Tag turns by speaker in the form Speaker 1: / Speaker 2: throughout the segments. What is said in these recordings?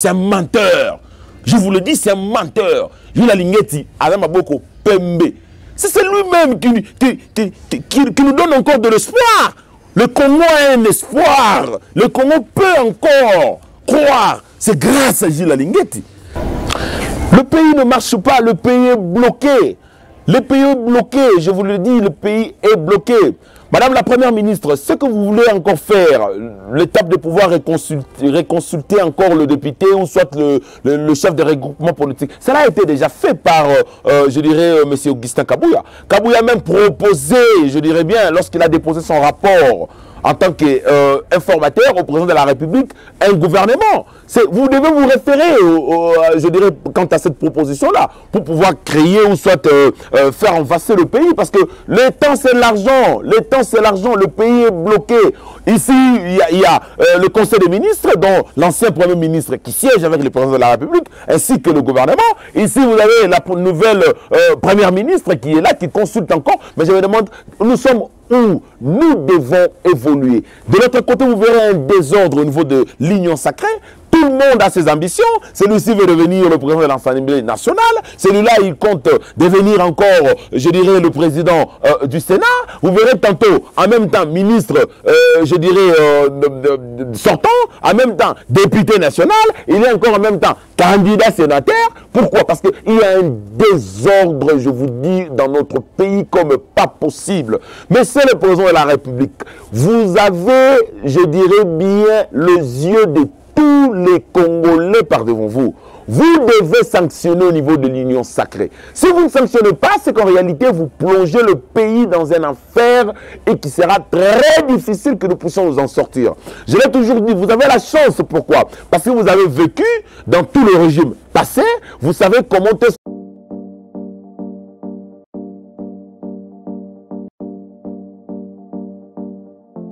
Speaker 1: C'est un menteur. Je vous le dis, c'est un menteur. Jules Alingeti, Adam Aboko, Pembe. C'est lui-même qui nous donne encore de l'espoir. Le Congo a un espoir. Le Congo peut encore croire. C'est grâce à Jules Alingeti. Le pays ne marche pas, le pays est bloqué. Le pays est bloqué, je vous le dis, le pays est bloqué. Madame la Première ministre, ce que vous voulez encore faire, l'étape de pouvoir réconsulter encore le député ou soit le chef de regroupement politique, cela a été déjà fait par, je dirais, M. Augustin Kabouya. Kabouya a même proposé, je dirais bien, lorsqu'il a déposé son rapport en tant qu'informateur au président de la République, un gouvernement. Vous devez vous référer, je dirais, quant à cette proposition-là, pour pouvoir créer ou soit faire envasser le pays, parce que le temps c'est l'argent, le temps c'est l'argent, le pays est bloqué. Ici, il y a le Conseil des ministres, dont l'ancien Premier ministre qui siège avec le président de la République, ainsi que le gouvernement. Ici, vous avez la nouvelle Première ministre qui est là, qui consulte encore, mais je me demande, nous sommes où nous devons évoluer. De l'autre côté, vous verrez un désordre au niveau de l'Union sacrée. Tout le monde a ses ambitions. Celui-ci veut devenir le président de l'Assemblée nationale. Celui-là, il compte devenir encore, je dirais, le président du Sénat. Vous verrez tantôt, en même temps, ministre, je dirais, sortant, en même temps, député national. Il est encore en même temps candidat sénateur. Pourquoi? Parce qu'il y a un désordre, je vous dis, dans notre pays comme pas possible. Mais c'est le président de la République. Vous avez, je dirais bien, les yeux de tous les Congolais par devant vous. Vous devez sanctionner au niveau de l'Union sacrée. Si vous ne sanctionnez pas, c'est qu'en réalité, vous plongez le pays dans un enfer et qui sera très difficile que nous puissions nous en sortir. Je l'ai toujours dit, vous avez la chance. Pourquoi? Parce que vous avez vécu dans tout le régime passé. Vous savez comment est-ce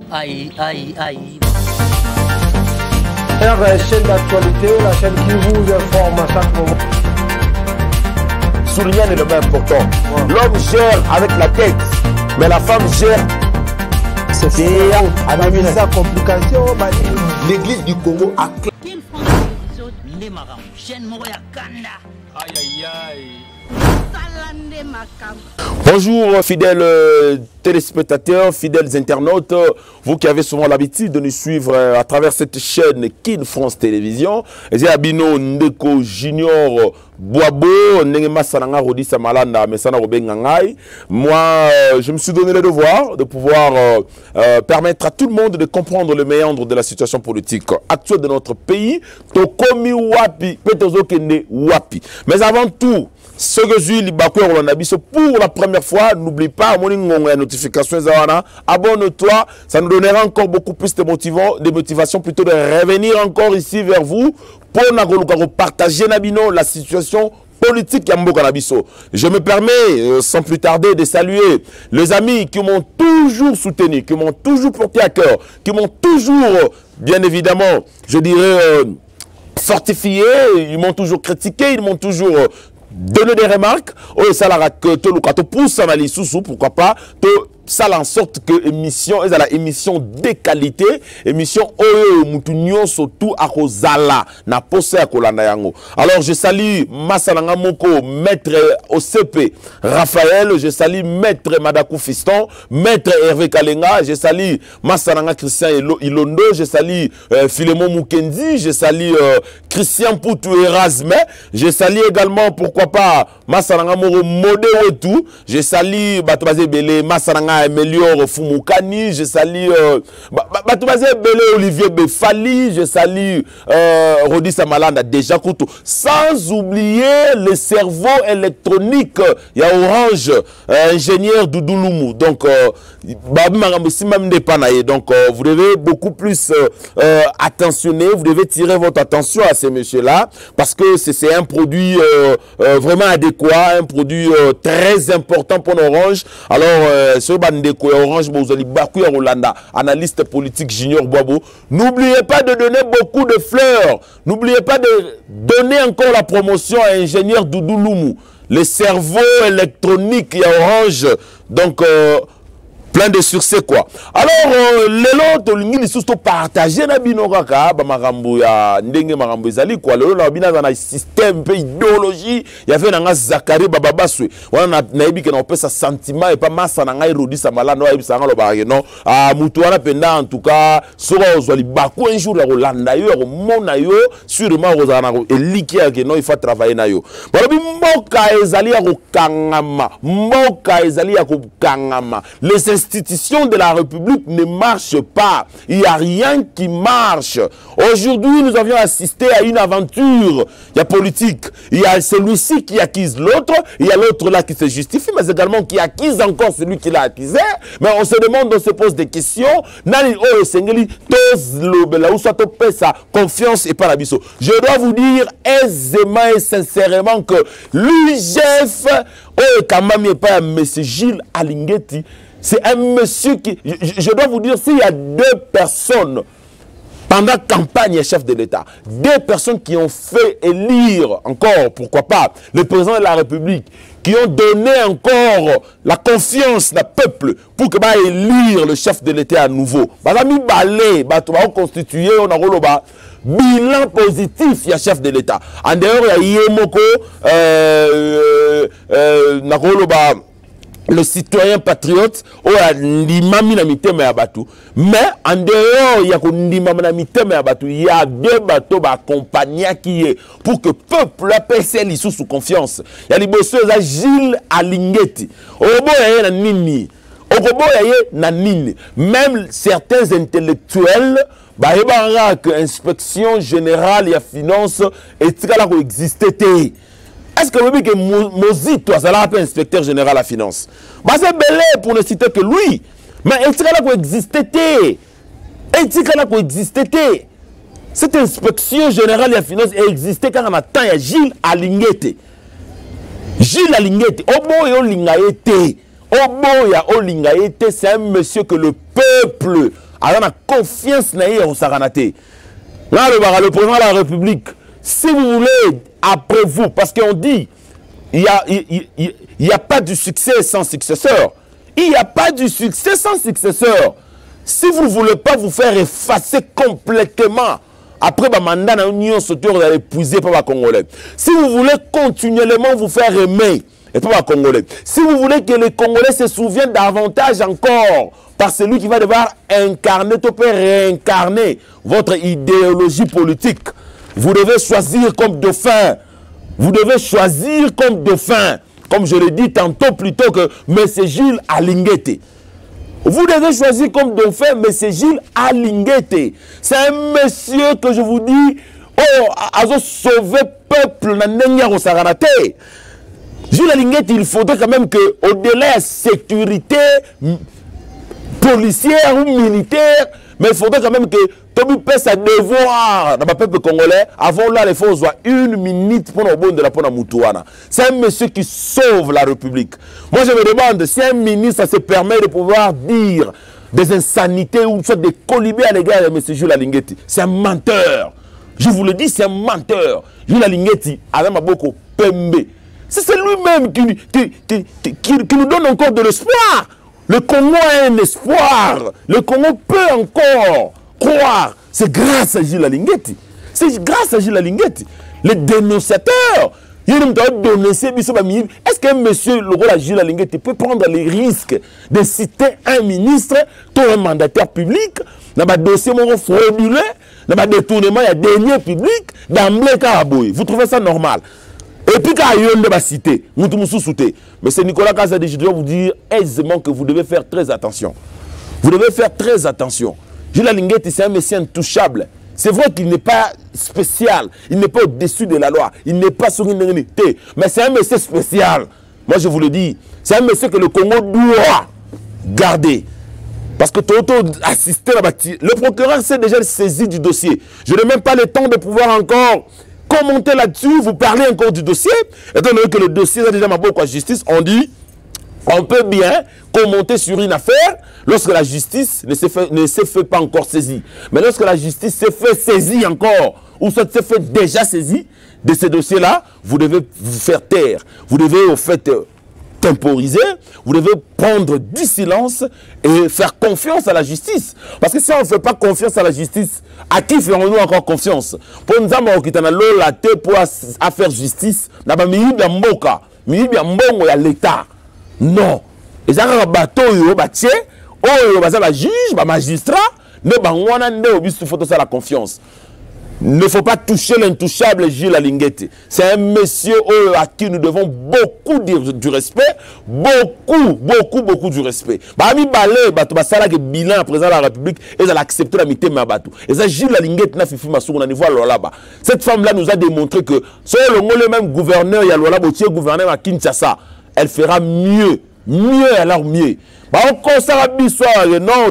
Speaker 2: Aïe, aïe, aïe.
Speaker 3: La chaîne d'actualité, la chaîne qui vous informe à chaque moment.
Speaker 1: Souligner est le même important. Ouais. L'homme gère avec la tête, mais la femme gère.
Speaker 3: C'est la complication.
Speaker 1: L'église du Congo a Bonjour fidèles téléspectateurs, fidèles internautes, vous qui avez souvent l'habitude de nous suivre à travers cette chaîne Kin France Télévision. J'ai Abino Ndeko Junior Boabo, Nengema Sananga Rodi Samalanda, Mesana Robengangai. Moi, je me suis donné le devoir de pouvoir permettre à tout le monde de comprendre le méandre de la situation politique actuelle de notre pays. Tokomi Wapi, Petozokende Wapi. Mais avant tout, ce que je dis, pour la première fois, n'oublie pas, la notification, abonne-toi, ça nous donnera encore beaucoup plus de motivation, plutôt de revenir encore ici vers vous pour partager la situation politique Yamboka Nabiso. Je me permets, sans plus tarder, de saluer les amis qui m'ont toujours soutenu, qui m'ont toujours porté à cœur, qui m'ont toujours, bien évidemment, je dirais, fortifié, ils m'ont toujours critiqué, ils m'ont toujours donné des remarques. Oh, ça la que tout le cas, pousse à sous pourquoi pas, ça en sorte que émission est la émission de qualité, émission Moutounion surtout à Rosala na posé à Kolanda yango. Alors je salue Massananga Moko, maître OCP Raphaël, je salue maître Madakou Fiston, maître Hervé Kalenga, je salue Massananga Christian Ilondo, je salue Philemon Mukendi, je salue Christian Poutou Erasme, je salue également pourquoi pas Massananga Moro Modé et tout, je salue Batouazé Belé, Massananga Améliore Fumukani, je salue Batouazé Belé Olivier Befali, je salue Rodi Samalanda déjà Koutou, sans oublier le cerveau électronique, il y a Orange, ingénieur Doudoulumou, donc donc vous devez beaucoup plus attentionner, vous devez tirer votre attention à ces messieurs-là, parce que c'est un produit vraiment adéquat, un produit très important pour Orange. Alors, ce bandeko Orange, analyste politique Junior Boabo, n'oubliez pas de donner beaucoup de fleurs, n'oubliez pas de donner encore la promotion à ingénieur Doudoulumou, le cerveau électronique et Orange, donc Plein de succès quoi. Alors lelo to lingi surtout partager na bino kaka ba makambo ya ndenge makambo ezali quoi. Lelo na bina na système pe idéologie ya fait na Zakari baba baswe. Wana na yebi ke na opesa sentiment et pas massa na ngai rodi sa malano yebi sa ngalo ba non. Ah mutu wana penda en tout cas soko ozwali bako un jour ya kolanda yo ya komona yo sûrement ozana ko eliki ya ke non il faut travailler na yo. Balobi mboka ezali ya kokangama. Mboka ezali ya kokangama. Les institutions de la République ne marchent pas. Il n'y a rien qui marche. Aujourd'hui, nous avions assisté à une aventure. Il y a politique. Il y a celui-ci qui accuse l'autre. Il y a l'autre là qui se justifie, mais également qui accuse encore celui qui l'a accusé. Mais on se demande, on se pose des questions. Confiance et pas la biso. Je dois vous dire aisément et sincèrement que l'UGF, pas M. Gilles Alingeti, c'est un monsieur qui... Je dois vous dire, s'il y a deux personnes pendant la campagne chef de l'État, deux personnes qui ont fait élire encore, pourquoi pas, le président de la République, qui ont donné encore la confiance du peuple pour que élire le chef de l'État à nouveau. Constituer, on a bilan positif, il y a chef de l'État. En dehors, il y a Yemoko, le citoyen patriote, mais en dehors, il y a deux bateaux accompagnés qui est pour que le peuple appelle sous confiance. Il y a les bosses Gilles Alingeti. Même certains intellectuels, que l'inspection générale et la finance existait. Est-ce que vous dites que Mozito, ça l'a appelé inspecteur général à la finance? C'est belé pour ne citer que lui. Mais est-ce que existait? Est-ce que existait? Cette inspection générale de la finance existait quand on a temps à Gilles Alingeti. Gilles Alingeti, Oboyo Lingaete. Oboya Olingaete, c'est un monsieur que le peuple a confiance au Saranate. Là, le président de la République, si vous voulez, après vous, parce qu'on dit, il n'y a pas de succès sans successeur. Il n'y a pas de succès sans successeur. Si vous ne voulez pas vous faire effacer complètement, après le mandat de l'Union sociale, vous allez épouser par les Congolais. Si vous voulez continuellement vous faire aimer, et pas les Congolais. Si vous voulez que les Congolais se souviennent davantage encore par celui qui va devoir incarner, réincarner votre idéologie politique, vous devez choisir comme dauphin. Vous devez choisir comme dauphin. Comme je l'ai dit tantôt plutôt que M. Gilles Alingeti. Vous devez choisir comme dauphin M. Gilles Alingeti. C'est un monsieur que je vous dis, a sauvé le peuple. Gilles Alingeti, il faudrait quand même qu'au-delà de la sécurité policière ou militaire, mais il faudrait quand même que Tobi paie sa devoir dans le peuple congolais. Avant là, il faut avoir une minute pour nous de la pona Moutouana. C'est un monsieur qui sauve la République. Moi, je me demande si un ministre ça se permet de pouvoir dire des insanités ou soit des colibés à l'égard de M. Gilles Alingeti. C'est un menteur. Je vous le dis, c'est un menteur. Gilles Alingeti, avec Maboko Pembe. C'est lui-même qui nous donne encore de l'espoir. Le Congo a un espoir. Le Congo peut encore croire. C'est grâce à Gilles Alingeti. C'est grâce à Gilles Alingeti. Les dénonciateurs. Est-ce qu'un monsieur, le rôle à Gilles Alingeti, peut prendre les risques de citer un ministre, un mandataire public, dans un dossier frauduleux, dans un détournement, il y a dernier public, d'emblée Karaboui? Vous trouvez ça normal? Et puis, quand il y a une cité, mais c'est Nicolas Kazadi, je dois vous dire aisément que vous devez faire très attention. Vous devez faire très attention. Gilles Alingeti, c'est un monsieur intouchable. C'est vrai qu'il n'est pas spécial. Il n'est pas au-dessus de la loi. Il n'est pas sur une unité. Mais c'est un monsieur spécial. Moi, je vous le dis. C'est un monsieur que le Congo doit garder. Parce que Toto assisté là-bas. Le procureur s'est déjà saisi du dossier. Je n'ai même pas le temps de pouvoir encore commenter là-dessus, vous parlez encore du dossier. Étant donné que le dossier est déjà ma beaucoup à justice, on dit on peut bien commenter sur une affaire lorsque la justice ne s'est fait pas encore saisie. Mais lorsque la justice s'est fait saisie encore, ou soit s'est fait déjà saisie de ces dossiers-là, vous devez vous faire taire. Vous devez au fait temporiser, vous devez prendre du silence et faire confiance à la justice. Parce que si on ne fait pas confiance à la justice, à qui ferons-nous encore confiance? Pour nous avoir la tête pour faire justice, n'a pas mis bien mboka, mis bien mbongo ya l'État. Non. Et ça un bateau yo batie, oh yo la juge, ba magistrat, ne ba ngwana nde obisu photo ça la confiance. Ne faut pas toucher l'intouchable Gilles Alinguete. C'est un monsieur à qui nous devons beaucoup du respect. Beaucoup du respect. Bami balé, bato basala ke bilan président de la République, et elle a accepté la mité mabatou. Et ça Gilles Alinguete na fifi masou na niveau là-bas. Cette femme-là nous a démontré que sur le même gouverneur, il y a le gouverneur à Kinshasa, elle fera mieux. Alors mieux. On constate non,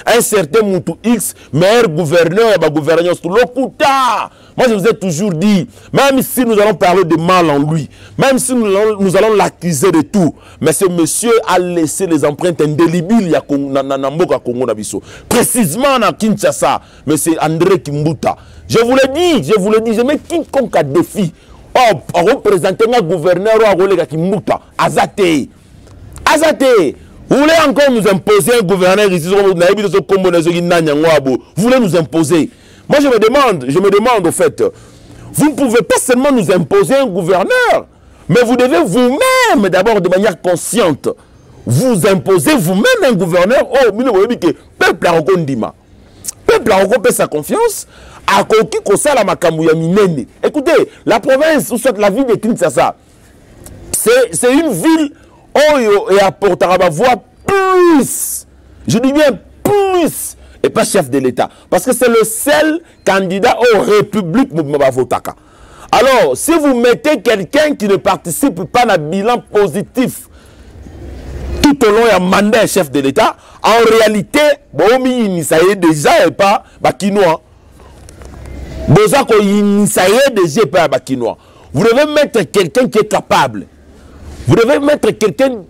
Speaker 1: un certain Moutou X, meilleur gouverneur et gouvernance tout l'Okuta. Moi je vous ai toujours dit, même si nous allons parler de mal en lui, même si nous allons l'accuser de tout, mais ce monsieur a laissé les empreintes indélébiles dans Congo Nabiso. Précisément dans Kinshasa, monsieur André Kimbuta. Je vous l'ai dit, je mets quiconque à défi. Oh, représenter un gouverneur ou un collègue Kimbuta, Azate. Vous voulez encore nous imposer un gouverneur ici, vous voulez nous imposer. Moi je me demande au fait, vous ne pouvez pas seulement nous imposer un gouverneur, mais vous devez vous-même d'abord de manière consciente, vous imposer vous-même un gouverneur. Oh, le peuple a recondima. Peuple a reconnu sa confiance, a conquis qu'on ça la makamouya minene. Écoutez, la province, ou soit la ville de Kinshasa, c'est une ville où il apportera ma voix plus, je dis bien plus, et pas chef de l'État. Parce que c'est le seul candidat aux républiques Mabavotaka. Alors, si vous mettez quelqu'un qui ne participe pas à un bilan positif tout au long du mandat chef de l'État, en réalité, ça y est déjà et pas Bakinois. Ça y est déjà et pas Bakinois. Vous devez mettre quelqu'un qui est capable. Vous devez mettre quelqu'un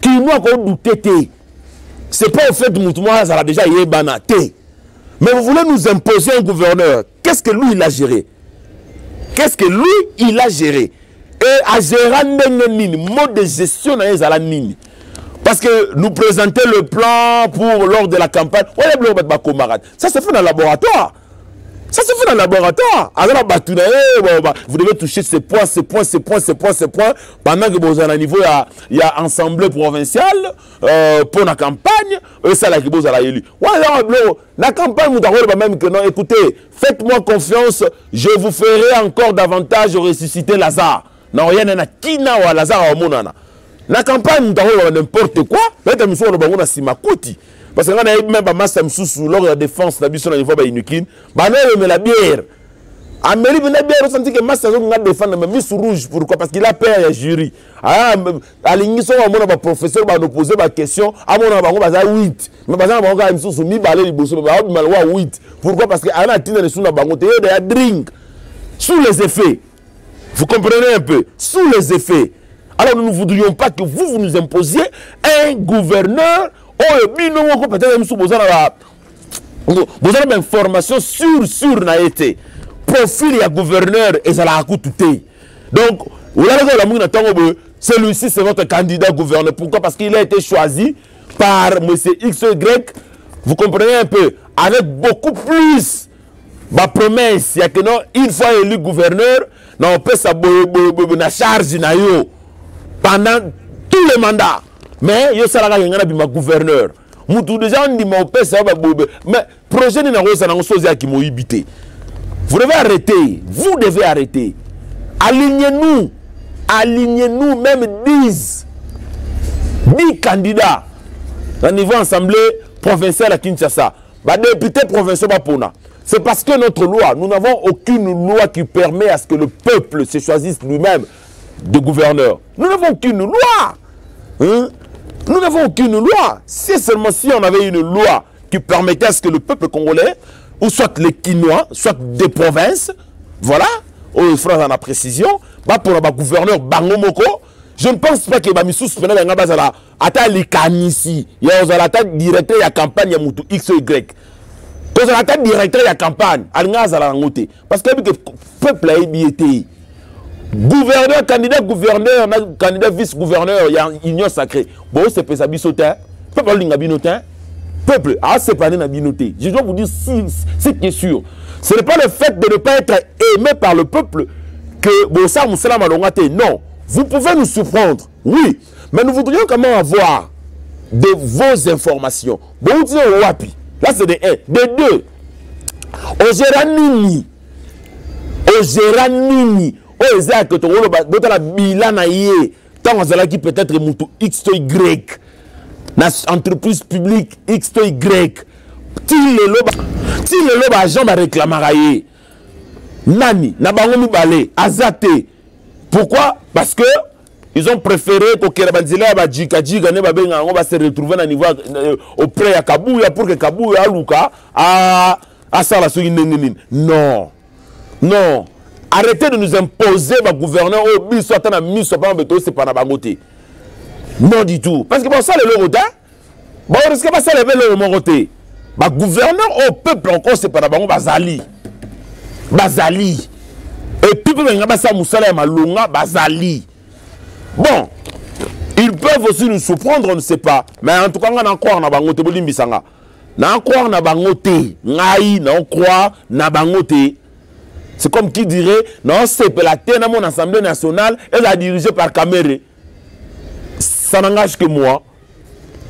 Speaker 1: qui n'a pas douté. Ce n'est pas au fait de Moutouma, ça a déjà été banaté. Mais vous voulez nous imposer un gouverneur. Qu'est-ce que lui, il a géré? Qu'est-ce que lui, il a géré? Et à gérer un mode de gestion dans les alanines. Parce que nous présenter le plan pour lors de la campagne. Ça se fait dans le laboratoire. Ça se fait dans le laboratoire. Vous devez toucher ces points, pendant que vous avez un niveau, il y a assemblée provinciale pour la campagne. Et ça, là, vous avez élu. La campagne, vous avez même que non, écoutez, faites-moi confiance, je vous ferai encore davantage ressusciter Lazare. Non, rien n'a kina ou Lazare ou Monana. La campagne, vous avez n'importe quoi. Parce que quand on a même masse sous lors de la défense, la mission niveau Inukin, mais la bière. Amélie la bière ressenti que masse a défendre mais mis rouge pourquoi? Parce qu'il a peur à jury. Ah, à l'ignition à mon professeur va nous poser ma question, à mon bango baza 8. Mais baza bango a mis mi balé li bosso ba malwa 8. Pourquoi? Parce que ana tine le sous na bango te de drink. Sous les effets. Vous comprenez un peu? Sous les effets. Alors nous ne voudrions pas que vous nous imposiez un gouverneur. Oh, peut-être que vous avez une information sur n'a été. Profil et gouverneur et ça l'a coûté. Donc, celui-ci c'est votre candidat gouverneur. Pourquoi? Parce qu'il a été choisi par M. XY. Vous comprenez un peu? Avec beaucoup plus ma promesse. Il y a que non, une fois élu gouverneur, on peut sa charge pendant tous les mandats. Mais il y a un gouverneur. Déjà on dit mais projet n'est pas qui m'a habité. Vous devez arrêter. Vous devez arrêter. Alignez-nous. Alignez-nous même 10 candidats au niveau assemblée provinciale à Kinshasa. Député provincial Bapona. C'est parce que notre loi, nous n'avons aucune loi qui permet à ce que le peuple se choisisse lui-même de gouverneur. Nous n'avons aucune loi. Hein? Nous n'avons aucune loi. C'est seulement si on avait une loi qui permettait à ce que le peuple congolais, ou soit les Kinois, soit des provinces, voilà, au France en a précision, pour le gouverneur Bangomoko, je ne pense pas que Bamissous Pena Bangabazala a les Kanisi, il y a un directeur de la campagne à Moutou X ou Y. Quand on a directeur de la campagne, parce que le peuple a été. Gouverneur, candidat vice-gouverneur, il y a une union sacrée. Bon, c'est pas ça, bisotin. Peuple, il y a binotin. Peuple, c'est pas un binoté. Je dois vous dire, ce qui est sûr, ce n'est pas le fait de ne pas être aimé par le peuple que bon, ça, non. Vous pouvez nous surprendre, oui, mais nous voudrions quand même avoir de vos informations. Bon, on dit wapi. Là, c'est des 1. Des 2. Ogeranini. Ezak, tu as la bilana yé. Tant que qui peut-être moutou X to Y. Entreprise publique X to Y. Ti le loba agent va réclamer. Nani, nabango balé, azate. Pourquoi? Parce que ils ont préféré que Kerabanzila va se retrouver à niveau auprès de Kabouya pour que Kabouya Luka à Salasou. Non. Non. Arrêtez de nous imposer le gouverneur au but soit en mis soit pas c'est pas nabangoté. Non du tout. Parce que bon ça le lorotin. Bon est-ce que pas ça le moroté. Le gouverneur au peuple encore c'est pas nabango bazali. Bazali. Et puis pour venir ça Moussala Malonga bazali. Bon, ils peuvent aussi nous surprendre, on ne sait pas. Mais en tout cas, on a encore na bangote bolimbisanga. Na encore na bangote, ngai na croire na bangote. C'est comme qui dirait, non, c'est la terre dans mon Assemblée nationale, elle est dirigée par Kamere. Ça n'engage que moi.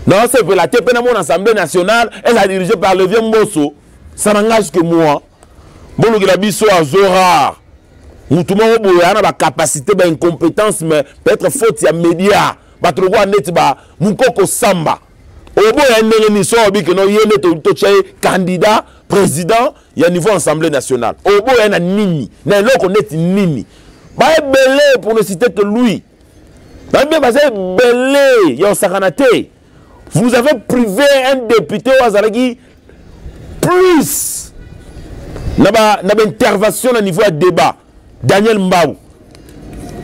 Speaker 1: Non, c'est la terre dans mon Assemblée nationale, elle est dirigée par le vieux Mbosso. Ça n'engage que moi. Bon, le grabiso à Zora. Nous tout le monde a la capacité, une compétence, mais peut-être faute, il y a média. Moukoko Samba. Au bout, il y a un candidat, président, il y a un niveau Assemblée nationale. Au bout, il y a un Nini. Il y a un Nini. Pour ne citer que lui. Vous avez privé un député au Azalagi plus d'intervention au niveau de débat. Daniel Mbaou.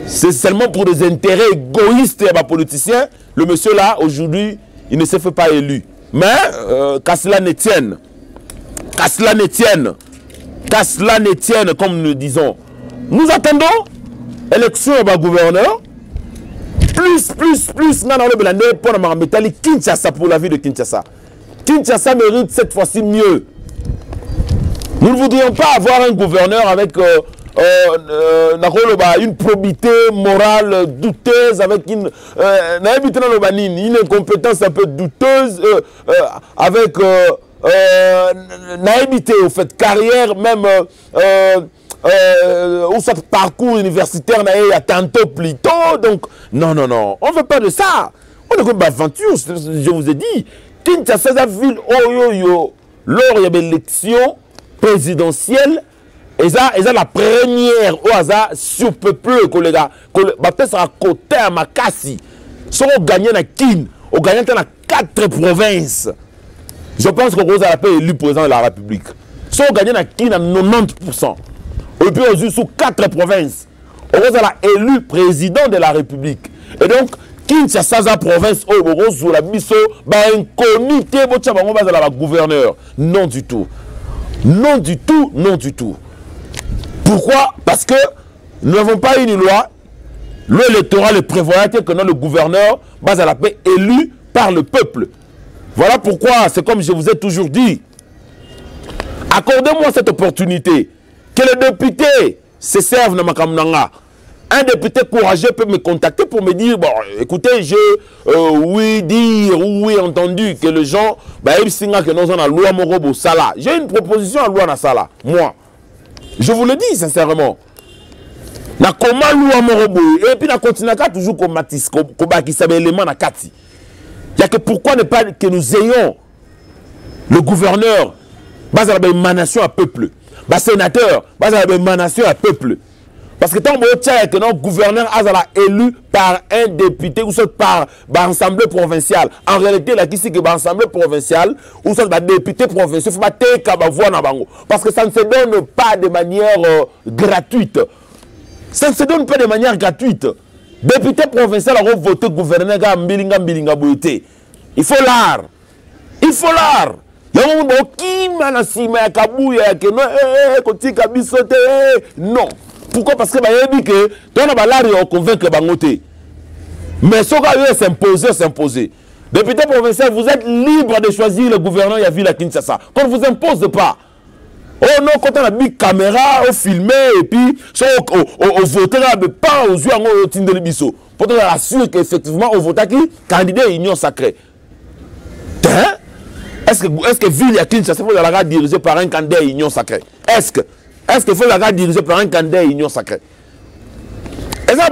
Speaker 1: C'est seulement pour des intérêts égoïstes et politiciens. Le monsieur là, aujourd'hui, il ne se fait pas élu. Mais, qu'à cela ne tienne. Qu'à cela ne tienne. Qu'à cela ne tienne, comme nous disons. Nous attendons élection au gouverneur. Plus, non, pour Kinshasa pour la vie de Kinshasa. Kinshasa mérite cette fois-ci mieux. Nous ne voudrions pas avoir un gouverneur avec une probité morale douteuse, avec une incompétence un peu douteuse, avec naïveté au fait carrière, même ou soit parcours universitaire à tantôt plus tôt. Donc, non, on ne veut pas de ça. On est comme aventure, je vous ai dit. Kinshasa, la ville, lors il y avait l'élection présidentielle, et ça la première au hasard surpeuplé, collègues. Peut-être ça à côté à Makassi. Si on gagne na Kin, on gagne dans 4 provinces. Je pense qu'on va appeler élu président de la République. Si on gagne na Kin à 90%, et puis on joue sous 4 provinces, on va élu président de la République. Et donc, Kinshasa sa province, on joue la biso, un comité, on va la gouverneur. Non du tout. Non du tout, non du tout. Pourquoi? Parce que nous n'avons pas une loi. L'électoral prévoyait que le gouverneur va à la paix élu par le peuple. Voilà pourquoi, c'est comme je vous ai toujours dit, accordez-moi cette opportunité, que les députés se servent dans ma kamnanga. Un député courageux peut me contacter pour me dire, bon, écoutez, oui, dire ou oui, entendu que les gens, que nous avons la loi Morobo Sala. J'ai une proposition à loi na Sala, moi. Je vous le dis sincèrement. Na koma loi Morobo, et puis na continue toujours comme Matis, comme qui s'appelle élément na Kati. Il y a que pourquoi ne pas que nous ayons le gouverneur, base à la émanation à peuple, le sénateur, base à la émanation à peuple. Parce que tant que notre gouverneur a élu par un député ou soit par l'Assemblée provinciale. En réalité, la qui c'est que l'Assemblée provinciale ou soit le député provincial, il faut pas voir na bango. Parce que ça ne se donne pas de manière gratuite. Ça ne se donne pas de manière gratuite. Député provincial a voté gouverneur Mbilinga Boité. Il faut l'art. Il faut l'art. Non. Pourquoi? Parce que bah que dans la balade on convainc Bangote. Mais ce qu'on veut s'imposer. Député provincial, vous êtes libre de choisir le gouverneur de la Kinshasa. Qu'on ne vous impose pas. Oh non, quand on a mis caméra, on filme et puis on vote pas aux yeux au Tinder de Bisso. Pour te rassurer qu'effectivement on vote qui candidat Union Sacrée. Est-ce que ville à Kinshasa faut la diriger par un candidat Union Sacrée? Est-ce qu'il faut la diriger par un candidat Union Sacrée? Et ça,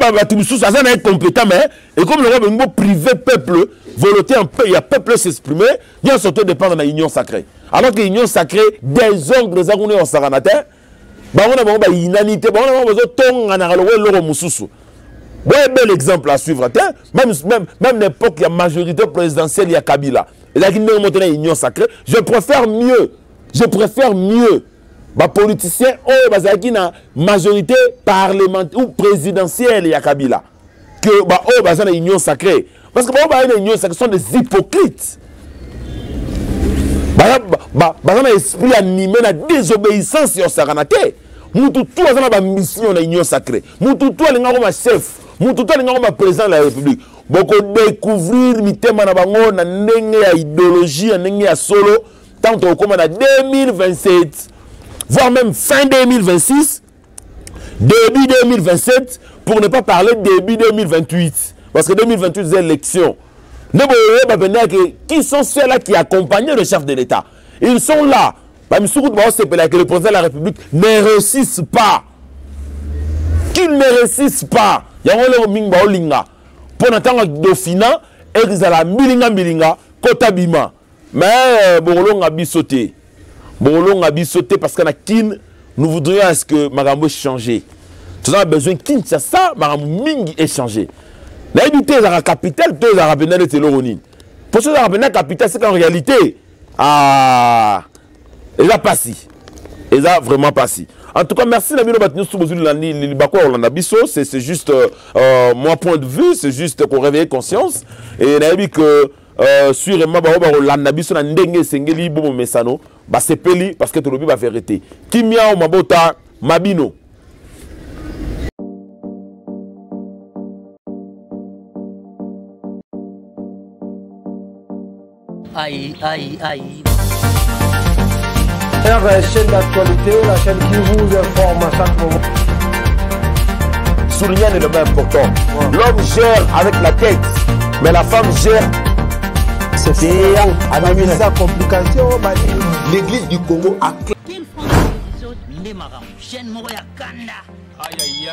Speaker 1: ça n'est compétent, mais et comme le mot privé peuple, volonté un peu, il y a peuple s'exprimer, bien surtout dépendre de l'union sacrée. Alors que l'union sacrée, désordre des agonies en saranataire, on a une inanité, on a besoin de bel exemple à suivre. Même l'époque, il y a majorité présidentielle, il y a Kabila. Et là, il y a une union sacrée. Je préfère mieux. Les politiciens ont une majorité parlementaire ou présidentielle, il y a Kabila. Que une union sacrée. Parce que les unions sacrées sont des hypocrites. Un esprit animé, la désobéissance sur Saranate. Nous tous avons une mission de l'union sacrée. Nous tous avons un chef. Nous tous avons un président de la République. Beaucoup découvrir le thème de l'idéologie, de solo, tant au comme en 2027, voire même fin 2026, début 2027, pour ne pas parler début 2028. Parce que 2028, c'est l'élection. Qui sont ceux-là qui accompagnent le chef de l'État? Ils sont là. Que le président de la République ne réussisse pas. Qu'il ne réussisse pas. Il y a un mingba olinga. Pour entendre Dauphina, Erizala, Milinga, Kotabima. Mais Borolong a bisauté. Parce qu'en Kin, nous voudrions à ce que Marambo change. Nous avons besoin de Kinshasa, Marambo Mingi est changé. La unité de la capitale, deux arabes de Teloroni. Pour ceux qui la capitale, c'est qu'en réalité, ils ont passé. Ils ont vraiment passé. En tout cas, merci Nabino Batnous c'est juste mon point de vue, c'est juste pour réveiller conscience. Et Nabi que sur Nabiso Nandenge Sengeli Bobo Mesano, c'est peli parce que tu l'as vérité. Kimia Mabota Mabino.
Speaker 2: Aïe.
Speaker 3: La chaîne d'actualité, la chaîne qui vous informe à chaque moment.
Speaker 1: Souligner l'élément important. L'homme gère avec la tête, mais la femme gère.
Speaker 3: C'est analyser la complication.
Speaker 1: L'église du Congo a
Speaker 2: Aïe.